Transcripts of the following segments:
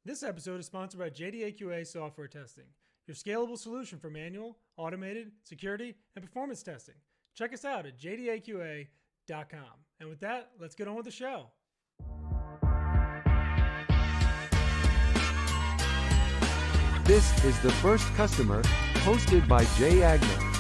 This episode is sponsored by JDAQA Software Testing, your scalable solution for manual, automated, security, and performance testing. Check us out at jdaqa.com. And with that, let's get on with the show. This is The First Customer, hosted by Jay Agner.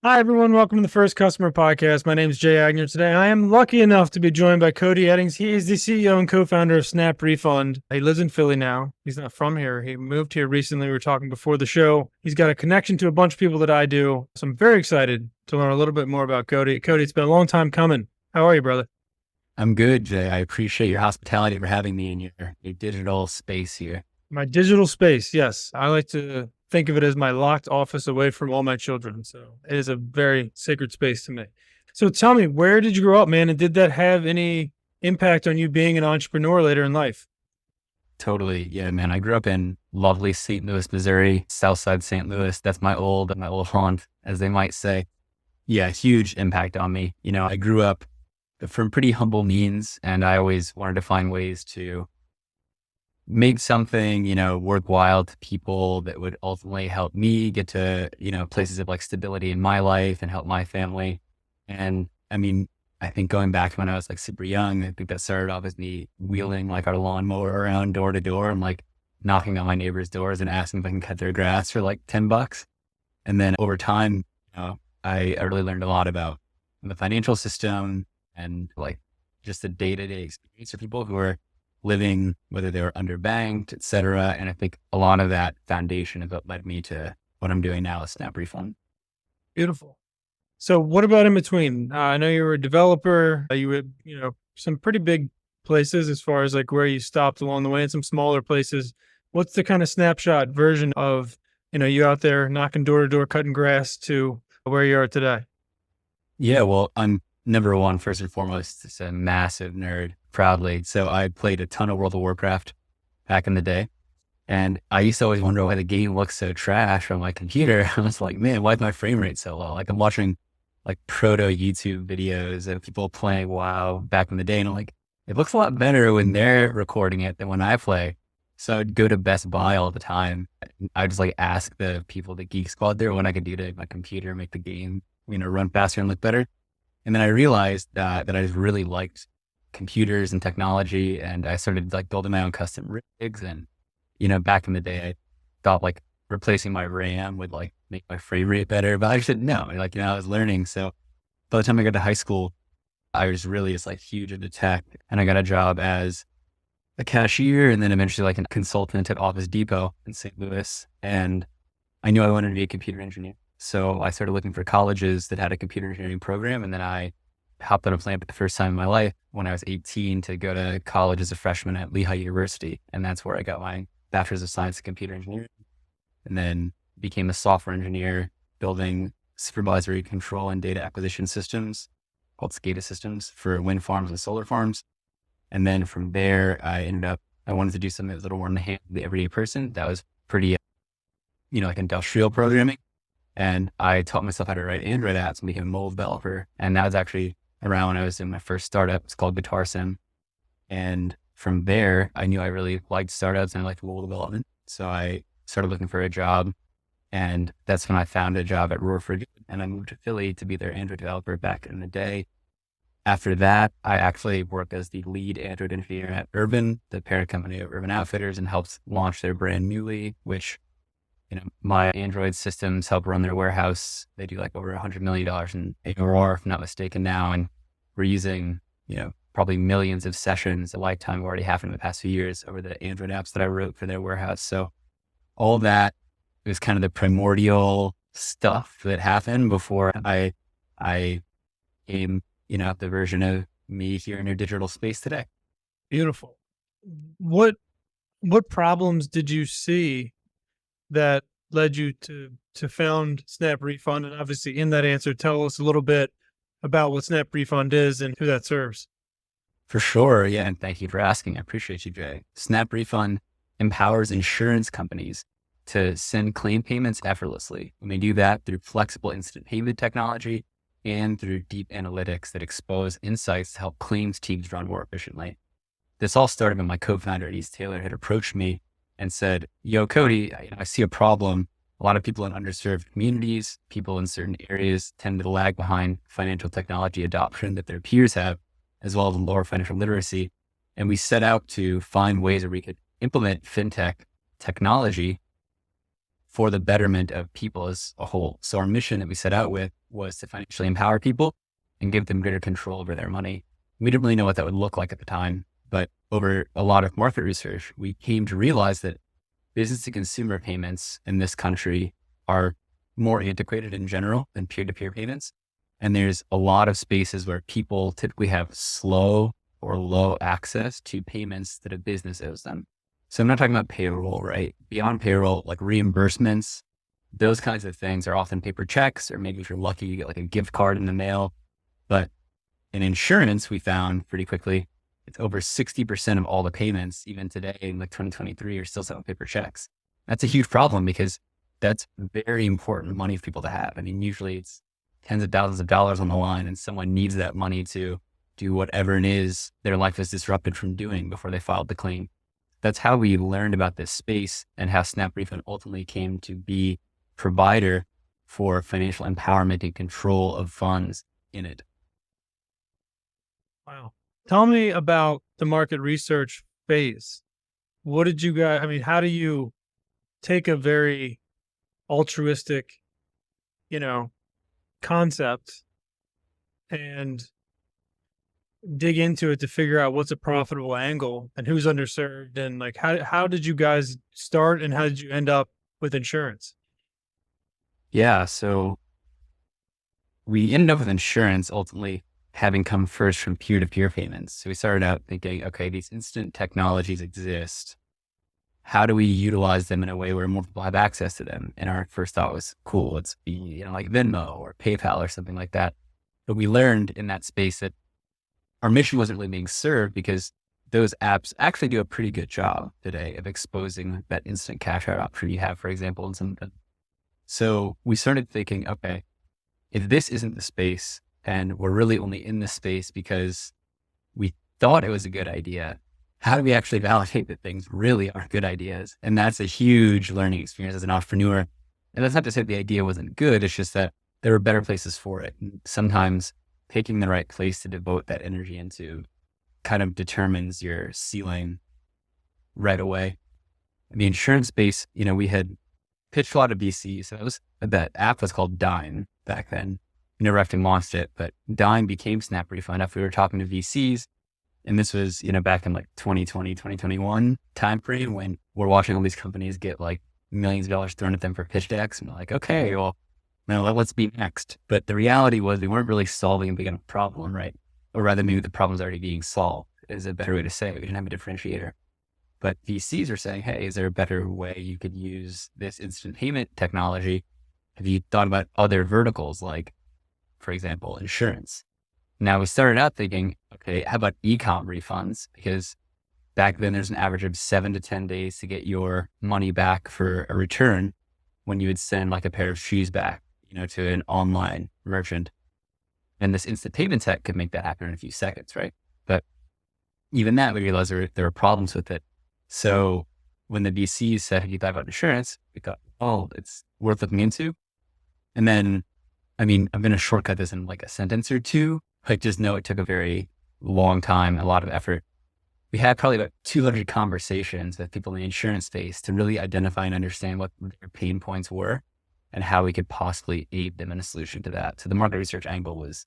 Hi, everyone. Welcome to the First Customer Podcast. My name is Jay Agner. Today, I am lucky enough to be joined by Cody Eddings. He is the CEO and co-founder of SnapRefund. He lives in Philly now. He's not from here. He moved here recently. We were talking before the show. He's got a connection to a bunch of people that I do. So I'm very excited to learn a little bit more about Cody. Cody, it's been a long time coming. How are you, brother? I'm good, Jay. I appreciate your hospitality for having me in your digital space here. My digital space, yes. I like to think of it as my locked office away from all my children. So it is a very sacred space to me. So tell me, where did you grow up, man? And did that have any impact on you being an entrepreneur later in life? Totally. Yeah, man. I grew up in lovely St. Louis, Missouri, Southside St. Louis. That's my old haunt, as they might say. Yeah, huge impact on me. You know, I grew up from pretty humble means, and I always wanted to find ways to make something, worthwhile to people that would ultimately help me get to, places of like stability in my life and help my family. And I mean, I think going back to when I was like super young, I think that started off as me wheeling like our lawnmower around door to door and like knocking on my neighbors' doors and asking if I can cut their grass for like $10. And then over time, I really learned a lot about the financial system and like just the day-to-day experience of people who are living, whether they were underbanked, et cetera. And I think a lot of that foundation is what led me to what I'm doing now with SnapRefund. Beautiful. So what about in between? I know you were a developer. You were, some pretty big places as far as like where you stopped along the way and some smaller places. What's the kind of snapshot version of, you out there knocking door to door, cutting grass to where you are today? Yeah, well, I'm number one, first and foremost, just a massive nerd, proudly. So I played a ton of World of Warcraft back in the day. And I used to always wonder why the game looks so trash on my computer. I was like, man, why is my frame rate so low? Like I'm watching like proto YouTube videos of people playing WoW back in the day. And I'm like, it looks a lot better when they're recording it than when I play. So I'd go to Best Buy all the time. I'd just like ask the people, the Geek Squad there, what I could do to my computer, make the game, run faster and look better. And then I realized that I just really liked computers and technology, and I started like building my own custom rigs. And, back in the day, I thought like replacing my RAM would like make my frame rate better, but I just didn't know, I was learning. So by the time I got to high school, I was really just like huge into tech, and I got a job as a cashier and then eventually like a consultant at Office Depot in St. Louis. And I knew I wanted to be a computer engineer. So I started looking for colleges that had a computer engineering program. And then I hopped on a plane for the first time in my life when I was 18 to go to college as a freshman at Lehigh University. And that's where I got my bachelor's of science in computer engineering, and then became a software engineer building supervisory control and data acquisition systems called SCADA systems for wind farms and solar farms. And then from there, I wanted to do something that was a little more in the hand of the everyday person. That was pretty, like industrial programming. And I taught myself how to write Android apps and became a mobile developer. And that was actually around when I was in my first startup. It's called Guitar Sim. And from there, I knew I really liked startups and I liked mobile development. So I started looking for a job. And that's when I found a job at Roar for Good. And I moved to Philly to be their Android developer back in the day. After that, I actually worked as the lead Android engineer at Urban, the parent company of Urban Outfitters, and helped launch their brand Muley, which my Android systems help run their warehouse. They do like over $100 million in ARR, if I'm not mistaken now. And we're using, probably millions of sessions a lifetime already happened in the past few years over the Android apps that I wrote for their warehouse. So all that was kind of the primordial stuff that happened before I came, the version of me here in your digital space today. Beautiful. What problems did you see that led you to found SnapRefund? And obviously in that answer, tell us a little bit about what SnapRefund is and who that serves. For sure. Yeah. And thank you for asking. I appreciate you, Jay. SnapRefund empowers insurance companies to send claim payments effortlessly. And they do that through flexible instant payment technology and through deep analytics that expose insights to help claims teams run more efficiently. This all started when my co-founder, East Taylor, had approached me and said, yo, Cody, I see a problem. A lot of people in underserved communities, people in certain areas tend to lag behind financial technology adoption that their peers have, as well as lower financial literacy. And we set out to find ways where we could implement fintech technology for the betterment of people as a whole. So our mission that we set out with was to financially empower people and give them greater control over their money. We didn't really know what that would look like at the time, but over a lot of market research, we came to realize that business to consumer payments in this country are more antiquated in general than peer-to-peer payments. And there's a lot of spaces where people typically have slow or low access to payments that a business owes them. So I'm not talking about payroll, right? Beyond payroll, like reimbursements, those kinds of things are often paper checks, or maybe if you're lucky, you get like a gift card in the mail. But in insurance, we found pretty quickly, it's over 60% of all the payments, even today in like 2023, are still selling paper checks. That's a huge problem because that's very important money for people to have. I mean, usually it's tens of thousands of dollars on the line and someone needs that money to do whatever it is their life is disrupted from doing before they filed the claim. That's how we learned about this space and how SnapRefund ultimately came to be provider for financial empowerment and control of funds in it. Wow. Tell me about the market research phase. What did you guys, I mean, how do you take a very altruistic, concept and dig into it to figure out what's a profitable angle and who's underserved, and like how did you guys start and how did you end up with insurance? Yeah. So we ended up with insurance ultimately having come first from peer-to-peer payments. So we started out thinking, okay, these instant technologies exist. How do we utilize them in a way where more people have access to them? And our first thought was, cool, let's be, like Venmo or PayPal or something like that. But we learned in that space that our mission wasn't really being served because those apps actually do a pretty good job today of exposing that instant cash out option you have, for example, in some. So we started thinking, okay, if this isn't the space and we're really only in this space because we thought it was a good idea, how do we actually validate that things really are good ideas? And that's a huge learning experience as an entrepreneur. And that's not to say the idea wasn't good. It's just that there were better places for it. And sometimes picking the right place to devote that energy into kind of determines your ceiling right away. In the insurance space, we had pitched a lot of VCs. So that app was called Dime back then. We never actually launched it, but Dime became SnapRefund after we were talking to VCs. And this was, back in like 2020, 2021 timeframe when we're watching all these companies get like millions of dollars thrown at them for pitch decks. And we're like, okay, well, now let's be next. But the reality was we weren't really solving a big enough problem, right? Or rather, maybe the problem's already being solved is a better way to say it. We didn't have a differentiator. But VCs are saying, hey, is there a better way you could use this instant payment technology? Have you thought about other verticals like, for example, insurance? Now we started out thinking, okay, how about e-com refunds? Because back then there's an average of 7 to 10 days to get your money back for a return when you would send like a pair of shoes back, to an online merchant. And this instant payment tech could make that happen in a few seconds, right? But even that, we realized there were problems with it. So when the VCs said, have you thought about insurance? We thought, oh, it's worth looking into. And then, I'm going to shortcut this in like a sentence or two. Just know it took a very long time, a lot of effort. We had probably about 200 conversations with people in the insurance space to really identify and understand what their pain points were and how we could possibly aid them in a solution to that. So the market research angle was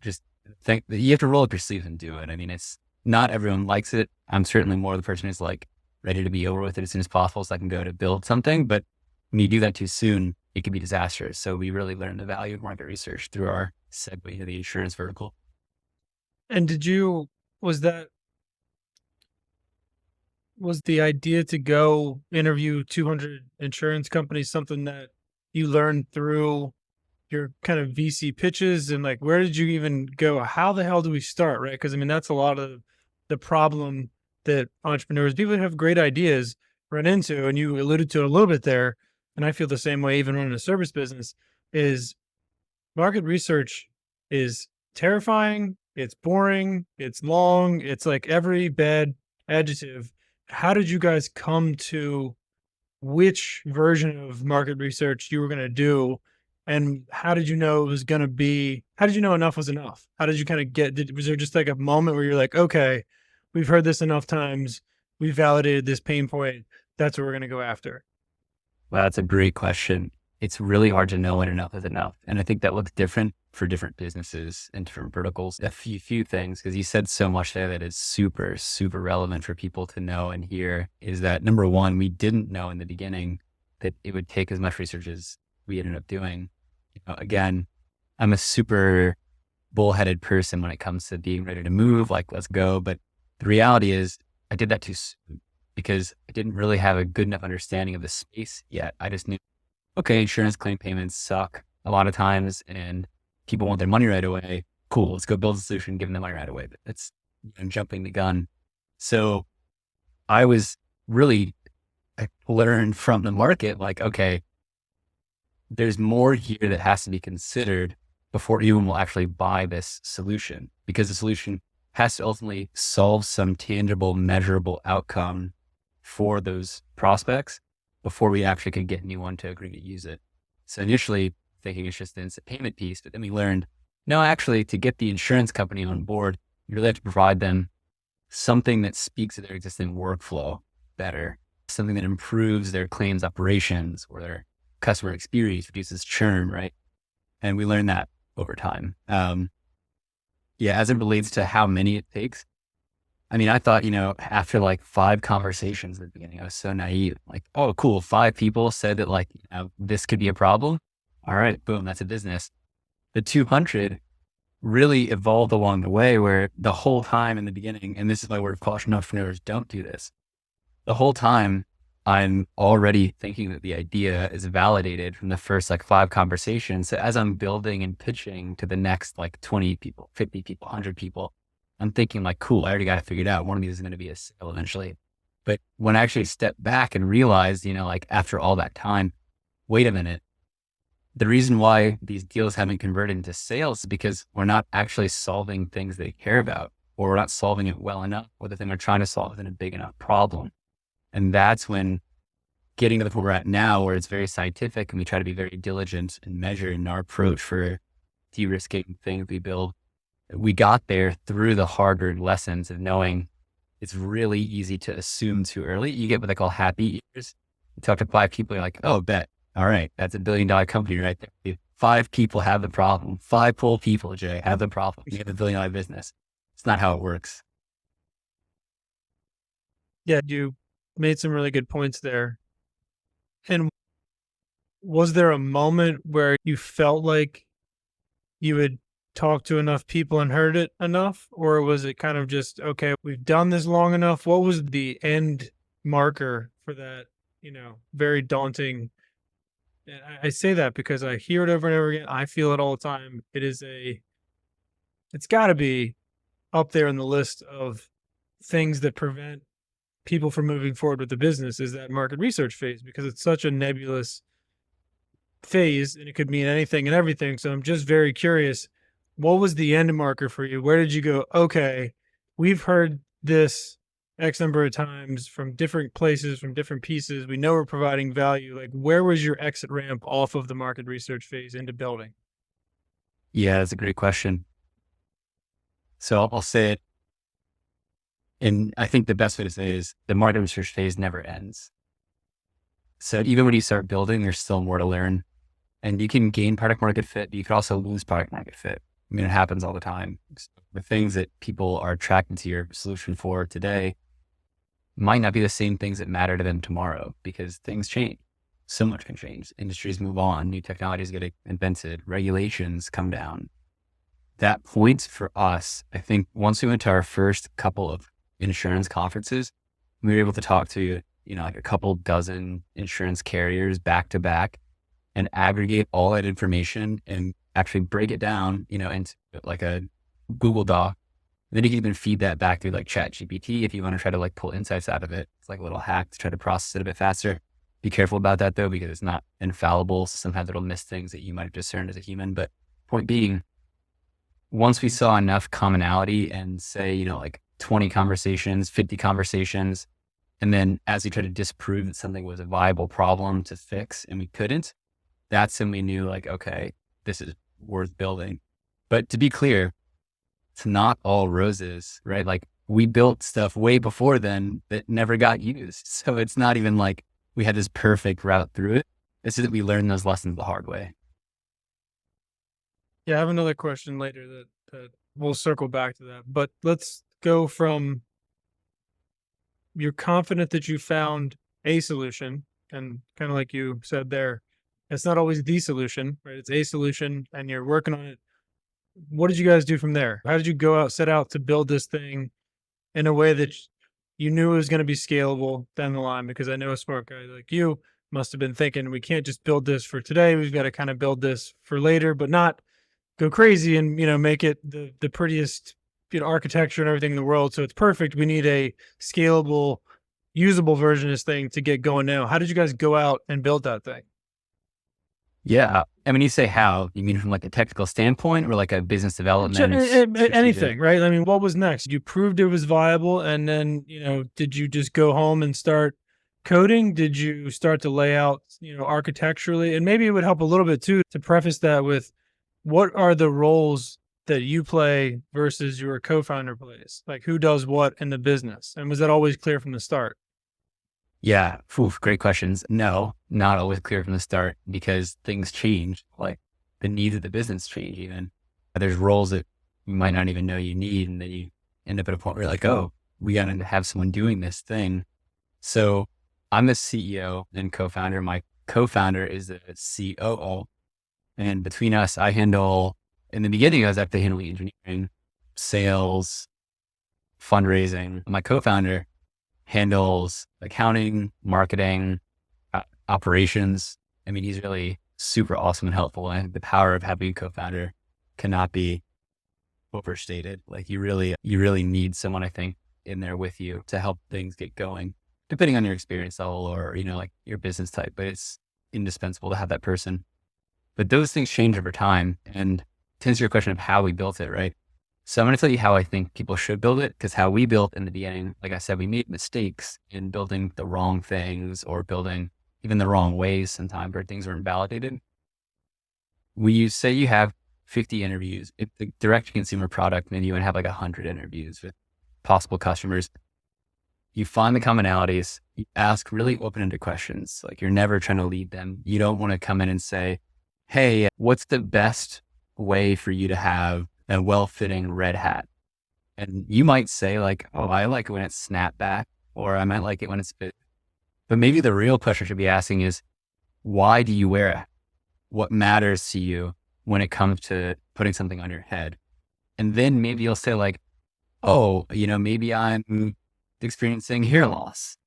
just think that you have to roll up your sleeves and do it. It's not everyone likes it. I'm certainly more the person who's like ready to be over with it as soon as possible so I can go to build something. But when you do that too soon, it can be disastrous. So we really learned the value of market research through our segue to the insurance vertical. And was the idea to go interview 200 insurance companies something that you learned through your kind of VC pitches? And like, where did you even go? How the hell do we start? Right. Cause that's a lot of the problem that entrepreneurs, people who have great ideas, run into. And you alluded to it a little bit there. And I feel the same way, even running a service business, is market research is terrifying. It's boring. It's long. It's like every bad adjective. How did you guys come to which version of market research you were going to do? And how did you know it was going to be, how did you know enough was enough? How did you kind of was there just like a moment where you're like, okay, we've heard this enough times. We validated this pain point. That's what we're going to go after. Well, that's a great question. It's really hard to know when enough is enough. And I think that looks different for different businesses and different verticals. A few things, because you said so much there that is super, super relevant for people to know and hear, is that number one, we didn't know in the beginning that it would take as much research as we ended up doing. Again, I'm a super bullheaded person when it comes to being ready to move, like, let's go. But the reality is I did that too soon because I didn't really have a good enough understanding of the space yet. I just knew, okay, insurance claim payments suck a lot of times and people want their money right away. Cool, let's go build a solution, give them the money right away. But that's, I'm jumping the gun. So I learned from the market, like, okay, there's more here that has to be considered before anyone will actually buy this solution, because the solution has to ultimately solve some tangible, measurable outcome for those prospects before we actually could get anyone to agree to use it. So initially thinking it's just the instant payment piece, but then we learned, no, actually to get the insurance company on board, you really have to provide them something that speaks to their existing workflow better, something that improves their claims operations or their customer experience, reduces churn, right? And we learned that over time. As it relates to how many it takes, I mean, I thought, after like 5 conversations at the beginning, I was so naive. Like, oh, cool. 5 people said that like, this could be a problem. All right, boom, that's a business. The 200 really evolved along the way, where the whole time in the beginning, and this is my word of caution, entrepreneurs, don't do this. The whole time I'm already thinking that the idea is validated from the first like 5 conversations. So as I'm building and pitching to the next like 20 people, 50 people, 100 people, I'm thinking like, cool, I already got it figured out. One of these is going to be a sale eventually. But when I actually stepped back and realized, like after all that time, wait a minute, the reason why these deals haven't converted into sales is because we're not actually solving things they care about, or we're not solving it well enough, or the thing we're trying to solve isn't a big enough problem. And that's when getting to the point we're at now, where it's very scientific and we try to be very diligent and measured in our approach for de-risking things we build. We got there through the hard-earned lessons of knowing it's really easy to assume too early. You get what they call happy ears. You talk to 5 people, you're like, oh, bet. All right, that's $1 billion company right there. 5 people have the problem. 5 full people, Jay, have the problem. You have $1 billion business. It's not how it works. Yeah, you made some really good points there. And was there a moment where you felt like you had talked to enough people and heard it enough? Or was it kind of just, okay, we've done this long enough? What was the end marker for that, very daunting? And I say that because I hear it over and over again. I feel it all the time. It's got to be up there in the list of things that prevent people from moving forward with the business, is that market research phase, because it's such a nebulous phase and it could mean anything and everything. So I'm just very curious, what was the end marker for you? Where did you go, okay, we've heard this X number of times from different places, from different pieces. We know we're providing value. Like, where was your exit ramp off of the market research phase into building? Yeah, that's a great question. So I'll say it. And I think the best way to say it is the market research phase never ends. So even when you start building, there's still more to learn, and you can gain product market fit, but you could also lose product market fit. I mean, it happens all the time. So the things that people are attracted to your solution for today might not be the same things that matter to them tomorrow, because things change. So much can change. Industries move on, new technologies get invented, regulations come down. That point for us, I think once we went to our first couple of insurance conferences, we were able to talk to, like a couple dozen insurance carriers back to back and aggregate all that information and actually break it down, into like a Google Doc. And then you can even feed that back through like ChatGPT if you want to try to like pull insights out of it. It's like a little hack to try to process it a bit faster. Be careful about that though, because it's not infallible. So sometimes it'll miss things that you might have discerned as a human, but point being, once we saw enough commonality and say, like 20 conversations, 50 conversations, and then as we tried to disprove that something was a viable problem to fix and we couldn't, that's when we knew like, okay, this is worth building. But to be clear, it's not all roses, right? Like we built stuff way before then that never got used. So it's not even like we had this perfect route through it. It's just that we learned those lessons the hard way. Yeah, I have another question later that we'll circle back to that. But let's go from you're confident that you found a solution, and kind of like you said there, it's not always the solution, right? It's a solution and you're working on it. What did you guys do from there? How did you set out to build this thing in a way that you knew it was going to be scalable down the line? Because I know a smart guy like you must have been thinking, we can't just build this for today. We've got to kind of build this for later, but not go crazy and, make it the prettiest, architecture and everything in the world. So it's perfect. We need a scalable, usable version of this thing to get going now. How did you guys go out and build that thing? Yeah. I mean, you say how, you mean from like a technical standpoint or like a business development? Anything, right? I mean, what was next? You proved it was viable. And then, did you just go home and start coding? Did you start to lay out, architecturally? And maybe it would help a little bit too, to preface that with what are the roles that you play versus your co-founder plays? Like who does what in the business? And was that always clear from the start? Yeah. Great questions. No, not always clear from the start because things change. Like the needs of the business change even. There's roles that you might not even know you need. And then you end up at a point where you're like, oh, we got to have someone doing this thing. So I'm the CEO and co-founder. My co-founder is the COO. And between us, I handle, in the beginning, I was actually handling engineering, sales, fundraising. My co-founder handles accounting, marketing, operations. I mean, he's really super awesome and helpful. And the power of having a co-founder cannot be overstated. Like you really need someone, I think, in there with you to help things get going, depending on your experience level or, like your business type, but it's indispensable to have that person. But those things change over time. And to answer your question of how we built it, right? So I'm going to tell you how I think people should build it, because how we built in the beginning, like I said, we made mistakes in building the wrong things or building even the wrong ways sometimes where things weren't validated. Say you have 50 interviews, it's a direct to consumer product, maybe you would have like 100 interviews with possible customers. You find the commonalities, you ask really open-ended questions. Like you're never trying to lead them. You don't want to come in and say, hey, what's the best way for you to have a well-fitting red hat? And you might say like, oh, I like it when it's snapped back, or I might like it when it's fit. But maybe the real question I should be asking is, why do you wear it? What matters to you when it comes to putting something on your head? And then maybe you'll say like, oh, maybe I'm experiencing hearing loss.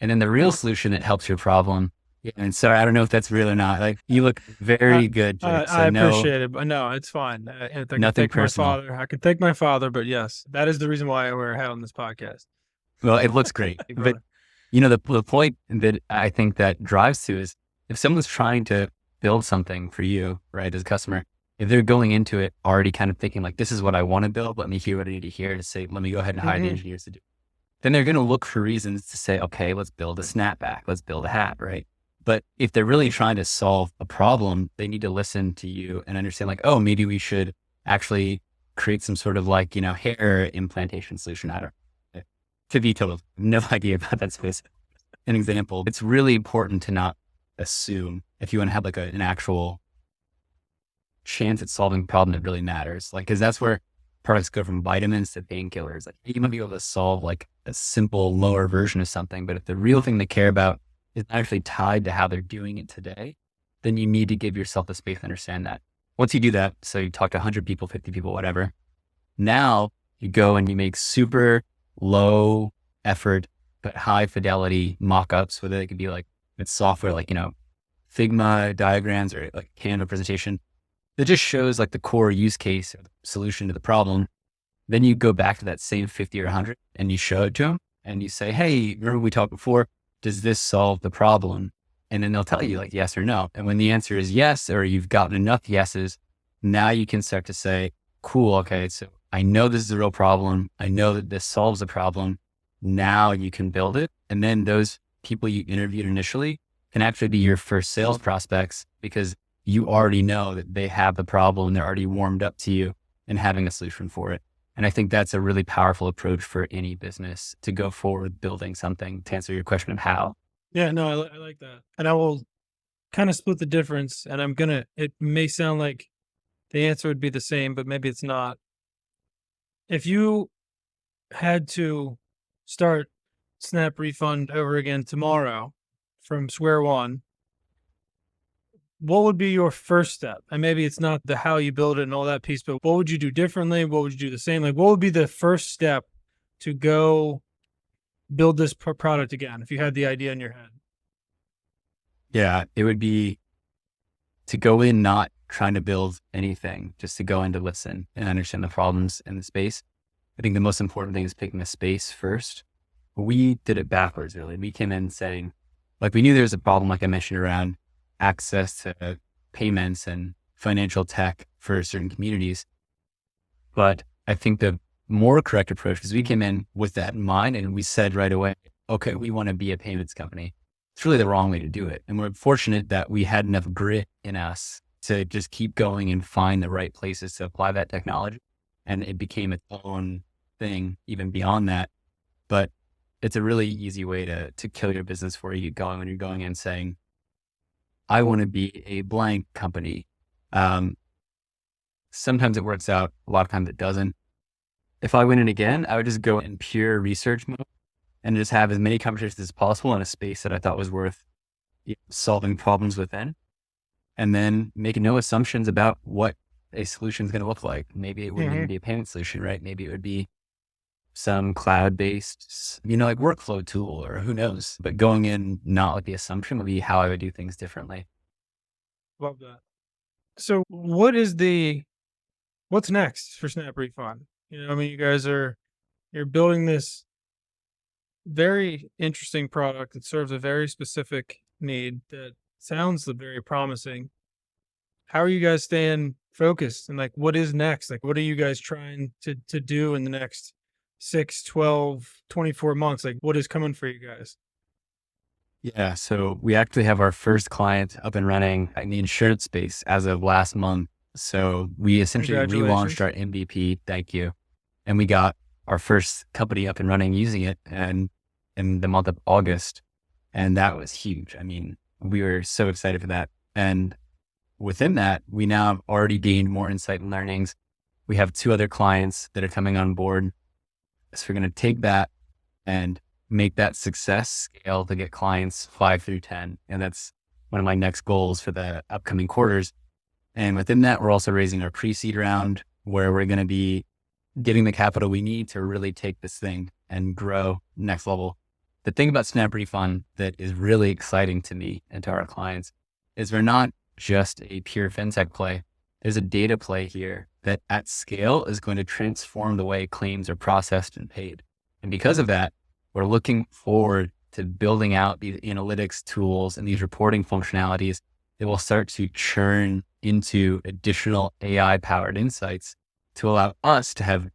And then the real solution that helps your problem. And sorry, I don't know if that's real or not. Like you look very good, Jake, so I appreciate it, but no, it's fine. Nothing personal. I could thank my father, but yes, that is the reason why I wear a hat on this podcast. Well, it looks great. But the point that I think that drives to is if someone's trying to build something for you, right, as a customer, if they're going into it already kind of thinking like, this is what I want to build, let me hear what I need to hear to say, let me go ahead and hire the engineers to do it. Then they're going to look for reasons to say, okay, let's build a snapback, let's build a hat, right? But if they're really trying to solve a problem, they need to listen to you and understand like, oh, maybe we should actually create some sort of like, hair implantation solution. I don't know. To be total, no idea about that space. An example, it's really important to not assume if you want to have like an actual chance at solving a problem that really matters. Like, cause that's where products go from vitamins to painkillers. Like you might be able to solve like a simple lower version of something, but if the real thing they care about is actually tied to how they're doing it today, then you need to give yourself the space to understand that. Once you do that, so you talk to 100 people, 50 people, whatever, now you go and you make super low effort, but high fidelity mock-ups, whether they could be like, it's software, like, Figma diagrams or like Canva presentation that just shows like the core use case or the solution to the problem. Then you go back to that same 50 or 100 and you show it to them and you say, hey, remember we talked before? Does this solve the problem? And then they'll tell you like yes or no. And when the answer is yes, or you've gotten enough yeses, now you can start to say, cool, okay, so I know this is a real problem. I know that this solves a problem. Now you can build it. And then those people you interviewed initially can actually be your first sales prospects because you already know that they have the problem. They're already warmed up to you and having a solution for it. And I think that's a really powerful approach for any business to go forward building something, to answer your question of how. Yeah, no, I like that. And I will kind of split the difference. And it may sound like the answer would be the same, but maybe it's not. If you had to start SnapRefund over again tomorrow from square one, what would be your first step? And maybe it's not the how you build it and all that piece, but what would you do differently? What would you do the same? Like, what would be the first step to go build this product again if you had the idea in your head? Yeah, it would be to go in not trying to build anything, just to go in to listen and understand the problems in the space. I think the most important thing is picking a space first. We did it backwards, really. We came in saying, like, we knew there was a problem, like I mentioned, around access to payments and financial tech for certain communities. But I think the more correct approach is we came in with that in mind and we said right away, okay, we want to be a payments company. It's really the wrong way to do it. And we're fortunate that we had enough grit in us to just keep going and find the right places to apply that technology. And it became its own thing even beyond that. But it's a really easy way to kill your business before you get going when you're going in saying, I want to be a blank company. Sometimes it works out. A lot of times it doesn't. If I went in again, I would just go in pure research mode and just have as many conversations as possible in a space that I thought was worth solving problems within. And then make no assumptions about what a solution is going to look like. Maybe it wouldn't even be a payment solution, right? Maybe it would be some cloud-based, like workflow tool or who knows, but going in, not with the assumption would be how I would do things differently. Love that. So what's next for SnapRefund? You guys you're building this very interesting product that serves a very specific need that sounds very promising. How are you guys staying focused? And like, what is next? Like, what are you guys trying to do in the next 6, 12, 24 months? Like, what is coming for you guys? Yeah. So we actually have our first client up and running in the insurance space as of last month. So we essentially relaunched our MVP. Thank you. And we got our first company up and running using it and in the month of August. And that was huge. I mean, we were so excited for that. And within that, we now have already gained more insight and learnings. We have 2 other clients that are coming on board. So we're going to take that and make that success scale to get clients 5 through 10. And that's one of my next goals for the upcoming quarters. And within that, we're also raising our pre-seed round where we're going to be getting the capital we need to really take this thing and grow next level. The thing about SnapRefund that is really exciting to me and to our clients is we're not just a pure fintech play. There's a data play here that at scale is going to transform the way claims are processed and paid. And because of that, we're looking forward to building out these analytics tools and these reporting functionalities that will start to churn into additional AI-powered insights to allow us to have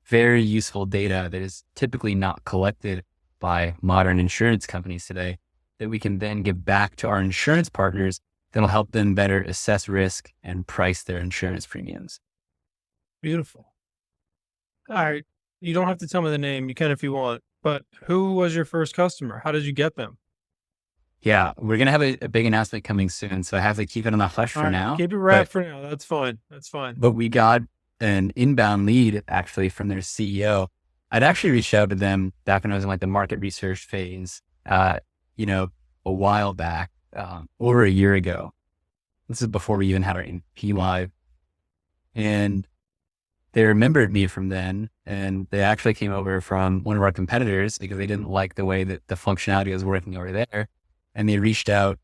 very useful data that is typically not collected by modern insurance companies today that we can then give back to our insurance partners that'll help them better assess risk and price their insurance premiums. Beautiful. All right. You don't have to tell me the name. You can if you want, but who was your first customer? How did you get them? Yeah, we're going to have a big announcement coming soon. So I have to keep it on the hush for now. Keep it wrapped for now. That's fine. But we got an inbound lead actually from their CEO. I'd actually reached out to them back when I was in like the market research phase, a while back, over a year ago. This is before we even had our MP live. And they remembered me from then. And they actually came over from one of our competitors because they didn't like the way that the functionality was working over there. And they reached out.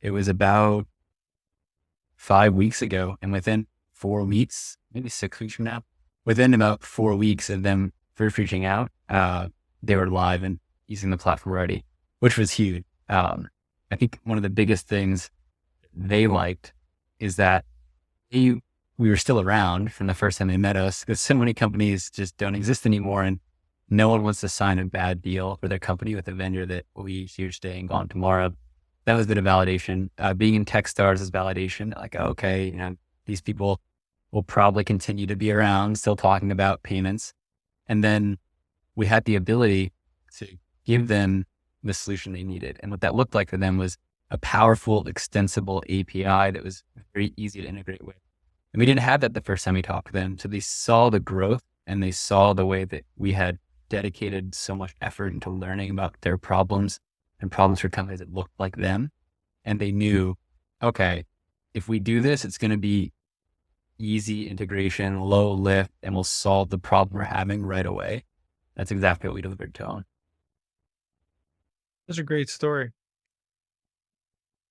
It was about 5 weeks ago. And within 4 weeks, maybe 6 weeks from now, within about 4 weeks of them first reaching out, they were live and using the platform already, which was huge. I think one of the biggest things they liked is that we we were still around from the first time they met us, because so many companies just don't exist anymore. And no one wants to sign a bad deal for their company with a vendor that we huge day and gone tomorrow. That was a bit of validation. Being in Techstars is validation. Like, okay, these people will probably continue to be around, still talking about payments. And then we had the ability to give them the solution they needed. And what that looked like for them was a powerful, extensible API that was very easy to integrate with. And we didn't have that the first time we talked to them. So they saw the growth and they saw the way that we had dedicated so much effort into learning about their problems and problems for companies that looked like them. And they knew, okay, if we do this, it's going to be easy integration, low lift, and we'll solve the problem we're having right away. That's exactly what we delivered to them. That's a great story.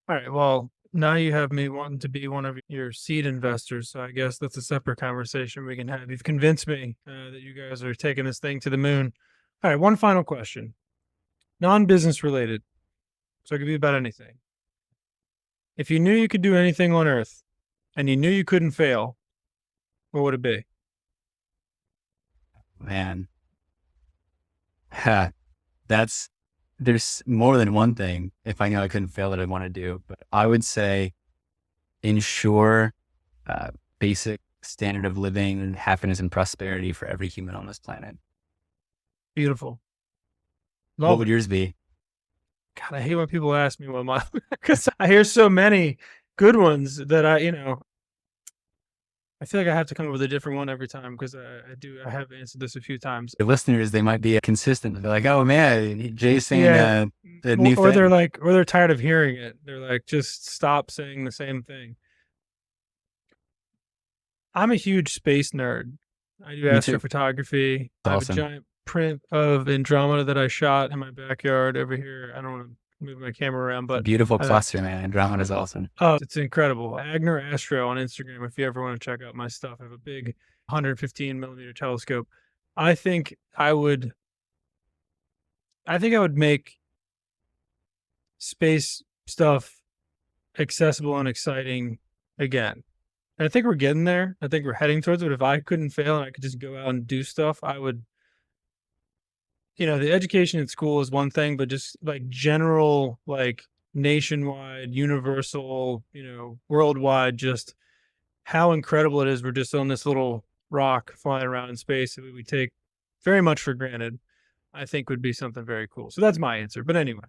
All right. Well, now you have me wanting to be one of your seed investors. So I guess that's a separate conversation we can have. You've convinced me that you guys are taking this thing to the moon. All right. One final question. Non-business related. So it could be about anything. If you knew you could do anything on earth and you knew you couldn't fail, what would it be? Man. There's more than one thing, if I know I couldn't fail, that I'd want to do, but I would say ensure basic standard of living and happiness and prosperity for every human on this planet. Beautiful. What would yours be? God, I hate when people ask me what my, because I hear so many good ones that I feel like I have to come up with a different one every time, because I have answered this a few times. The listeners, they might be consistent. They're like, oh man, Jay's saying the new or thing. they're tired of hearing it. They're like, just stop saying the same thing. I'm a huge space nerd. I do astrophotography. I have a giant print of Andromeda that I shot in my backyard over here. I don't want to move my camera around, but beautiful cluster, man. Andromeda is awesome. Oh, it's incredible. Agner Astro on Instagram, if you ever want to check out my stuff. I have a big 115 millimeter telescope. I think I would make space stuff accessible and exciting again. And I think we're getting there. I think we're heading towards it. If I couldn't fail and I could just go out and do stuff, I would. The education at school is one thing, but just like general, like nationwide, universal, worldwide, just how incredible it is. We're just on this little rock flying around in space that we take very much for granted, I think would be something very cool. So that's my answer. But anyway,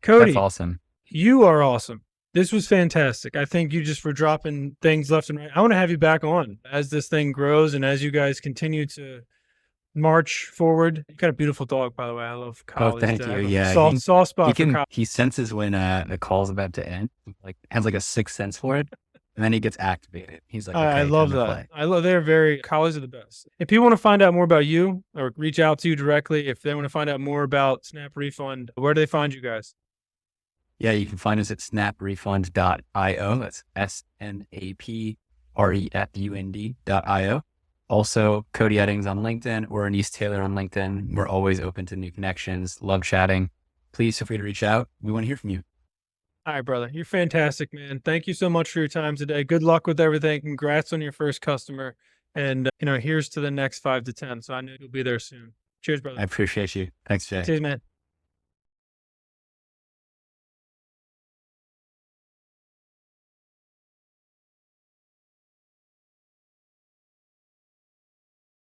Cody, that's awesome. You are awesome. This was fantastic. I think you just were dropping things left and right. I want to have you back on as this thing grows and as you guys continue to march forward. You got a beautiful dog, by the way. I love Kyle. Oh, thank you. Yeah. Soft spot for Kyle. He senses when the call's about to end, has like a sixth sense for it. And then he gets activated. He's like, okay, I love that. Collies are the best. If people want to find out more about you or reach out to you directly, if they want to find out more about SnapRefund, where do they find you guys? Yeah, you can find us at snaprefund.io. That's SNAPREFUND.io. Also, Cody Eddings on LinkedIn or Anise Taylor on LinkedIn. We're always open to new connections. Love chatting. Please feel free to reach out. We want to hear from you. All right, brother. You're fantastic, man. Thank you so much for your time today. Good luck with everything. Congrats on your first customer. And, here's to the next 5 to 10. So I know you'll be there soon. Cheers, brother. I appreciate you. Thanks, Jay. Cheers, man.